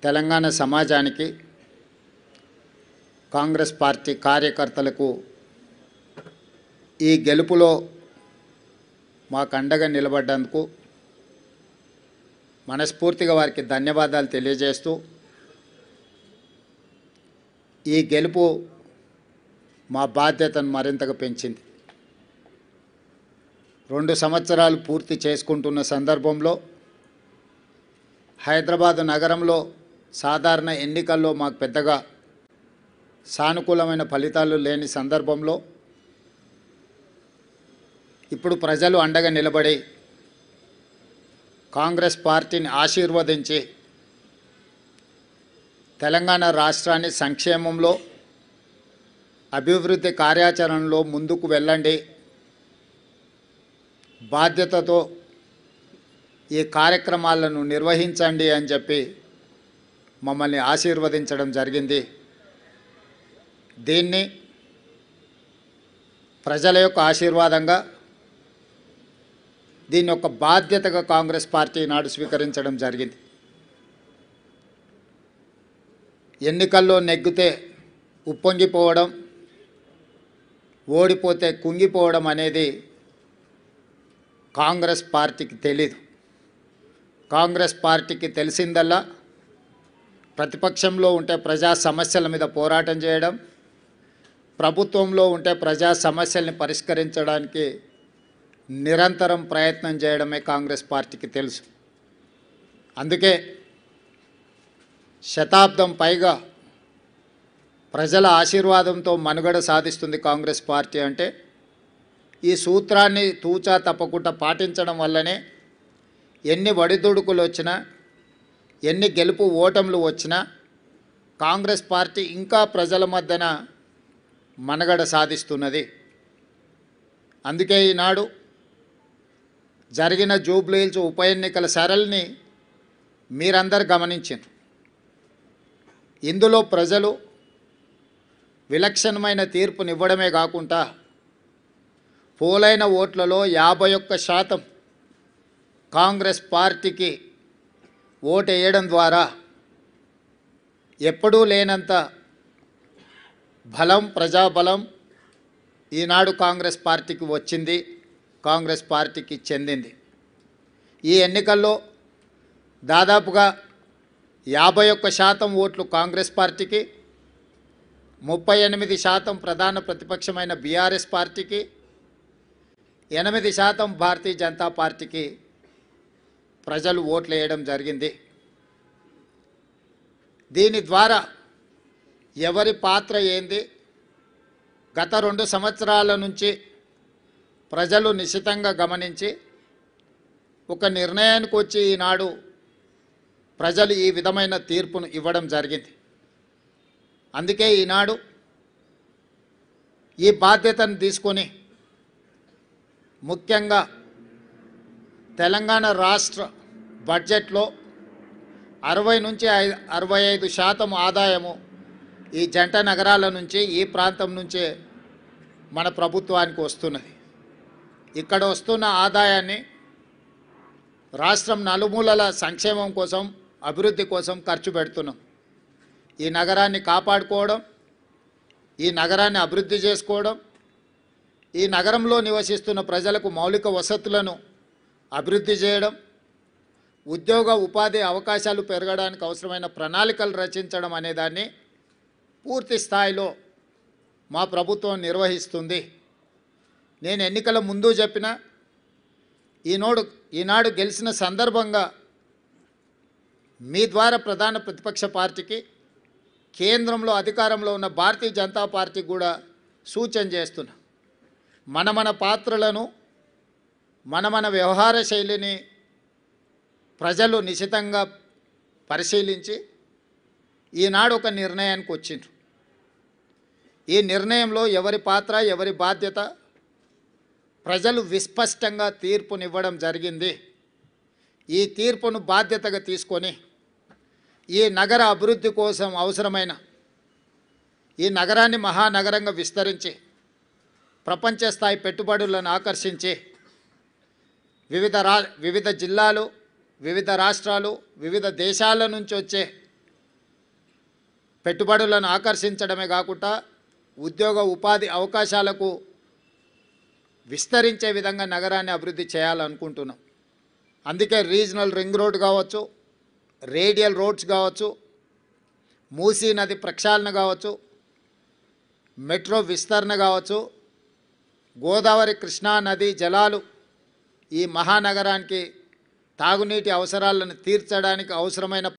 తెలంగాణ సమాజానికి కాంగ్రెస్ పార్టీ కార్యకర్తలకు ఈ గెలుపులో మాకు అండగా నిలబడ్డందుకు మనస్ఫూర్తిగా వారికి ధన్యవాదాలు తెలియజేస్తూ, ఈ గెలుపు మా బాధ్యతను మరింతగా పెంచింది. 2 సంవత్సరాలు పూర్తి చేసుకుంటున్న సందర్భంలో హైదరాబాద్ నగరంలో సాధారణ ఎన్నికల్లో మాకు పెద్దగా సానుకూలమైన ఫలితాలు లేని సందర్భంలో ఇప్పుడు ప్రజలు అండగా నిలబడి కాంగ్రెస్ పార్టీని ఆశీర్వదించి తెలంగాణ రాష్ట్రాన్ని సంక్షేమంలో అభివృద్ధి కార్యాచరణలో ముందుకు వెళ్ళండి, బాధ్యతతో ఈ కార్యక్రమాలను నిర్వహించండి అని చెప్పి మమ్మల్ని ఆశీర్వదించడం జరిగింది. దీన్ని ప్రజల యొక్క ఆశీర్వాదంగా, దీన్ని ఒక బాధ్యతగా కాంగ్రెస్ పార్టీ నాడు స్వీకరించడం జరిగింది. ఎన్నికల్లో నెగ్గితే ఉప్పొంగిపోవడం, ఓడిపోతే కుంగిపోవడం అనేది కాంగ్రెస్ పార్టీకి తెలీదు. కాంగ్రెస్ పార్టీకి తెలిసిందల్లా ప్రతిపక్షంలో ఉంటే ప్రజా సమస్యల మీద పోరాటం చేయడం, ప్రభుత్వంలో ఉంటే ప్రజా సమస్యల్ని పరిష్కరించడానికి నిరంతరం ప్రయత్నం చేయడమే కాంగ్రెస్ పార్టీకి తెలుసు. అందుకే శతాబ్దం పైగా ప్రజల ఆశీర్వాదంతో మనుగడ సాధిస్తుంది కాంగ్రెస్ పార్టీ. అంటే ఈ సూత్రాన్ని తూచా తప్పకుండా పాటించడం వల్లనే ఎన్ని ఒడిదుడుకులు వచ్చినా, ఎన్ని గెలుపు ఓటములు వచ్చినా కాంగ్రెస్ పార్టీ ఇంకా ప్రజల మధ్యన మనుగడ సాధిస్తున్నది. అందుకే ఈనాడు జరిగిన జూబ్లీహిల్స్ ఉప ఎన్నికల సరళిని మీరందరూ గమనించారు. ఇందులో ప్రజలు విలక్షణమైన తీర్పునివ్వడమే కాకుండా పోలైన ఓట్లలో 51% కాంగ్రెస్ పార్టీకి ఓటేయడం ద్వారా ఎప్పుడూ లేనంత బలం, ప్రజాబలం ఈనాడు కాంగ్రెస్ పార్టీకి వచ్చింది, కాంగ్రెస్ పార్టీకి చెందింది. ఈ ఎన్నికల్లో దాదాపుగా 51% ఓట్లు కాంగ్రెస్ పార్టీకి, 38% ప్రధాన ప్రతిపక్షమైన బీఆర్ఎస్ పార్టీకి, 8% భారతీయ జనతా పార్టీకి ప్రజలు ఓట్లు వేయడం జరిగింది. దీని ద్వారా ఎవరి పాత్ర ఏంది, గత 2 సంవత్సరాల నుంచి ప్రజలు నిశితంగా గమనించి ఒక నిర్ణయానికి వచ్చి ఈనాడు ప్రజలు ఈ విధమైన తీర్పును ఇవ్వడం జరిగింది. అందుకే ఈనాడు ఈ బాధ్యతను తీసుకొని ముఖ్యంగా తెలంగాణ రాష్ట్ర బడ్జెట్లో 60 నుంచి 65% ఆదాయము ఈ జంట నగరాల నుంచి, ఈ ప్రాంతం నుంచే మన ప్రభుత్వానికి వస్తున్నది. ఇక్కడ వస్తున్న ఆదాయాన్ని రాష్ట్రం నలుమూలల సంక్షేమం కోసం, అభివృద్ధి కోసం ఖర్చు పెడుతున్నాం. ఈ నగరాన్ని కాపాడుకోవడం, ఈ నగరాన్ని అభివృద్ధి చేసుకోవడం, ఈ నగరంలో నివసిస్తున్న ప్రజలకు మౌలిక వసతులను అభివృద్ధి చేయడం, ఉద్యోగ ఉపాధి అవకాశాలు పెరగడానికి అవసరమైన ప్రణాళికలు రచించడం అనేదాన్ని పూర్తి స్థాయిలో మా ప్రభుత్వం నిర్వహిస్తుంది. నేను ఎన్నికల ముందు చెప్పిన ఈనాడు గెలిచిన సందర్భంగా మీ ద్వారా ప్రధాన ప్రతిపక్ష పార్టీకి, కేంద్రంలో అధికారంలో ఉన్న భారతీయ జనతా పార్టీకి కూడా సూచన చేస్తున్నా. మన పాత్రలను, మన వ్యవహార శైలిని ప్రజలు నిశితంగా పరిశీలించి ఈనాడు ఒక నిర్ణయానికి వచ్చిండ్రు. ఈ నిర్ణయంలో ఎవరి పాత్ర, ఎవరి బాధ్యత ప్రజలు విస్పష్టంగా తీర్పునివ్వడం జరిగింది. ఈ తీర్పును బాధ్యతగా తీసుకొని ఈ నగర అభివృద్ధి కోసం అవసరమైన, ఈ నగరాన్ని మహానగరంగా విస్తరించి ప్రపంచ స్థాయి పెట్టుబడులను ఆకర్షించి వివిధ జిల్లాలు, వివిధ రాష్ట్రాలు, వివిధ దేశాల నుంచి వచ్చే పెట్టుబడులను ఆకర్షించడమే కాకుండా ఉద్యోగ ఉపాధి అవకాశాలకు విస్తరించే విధంగా నగరాన్ని అభివృద్ధి చేయాలనుకుంటున్నాం. అందుకే రీజనల్ రింగ్ రోడ్ కావచ్చు, రేడియల్ రోడ్స్ కావచ్చు, మూసీ నది ప్రక్షాళన కావచ్చు, మెట్రో విస్తరణ కావచ్చు, గోదావరి కృష్ణా నది జలాలు ఈ మహానగరానికి తాగునీటి అవసరాలను తీర్చడానికి అవసరమైన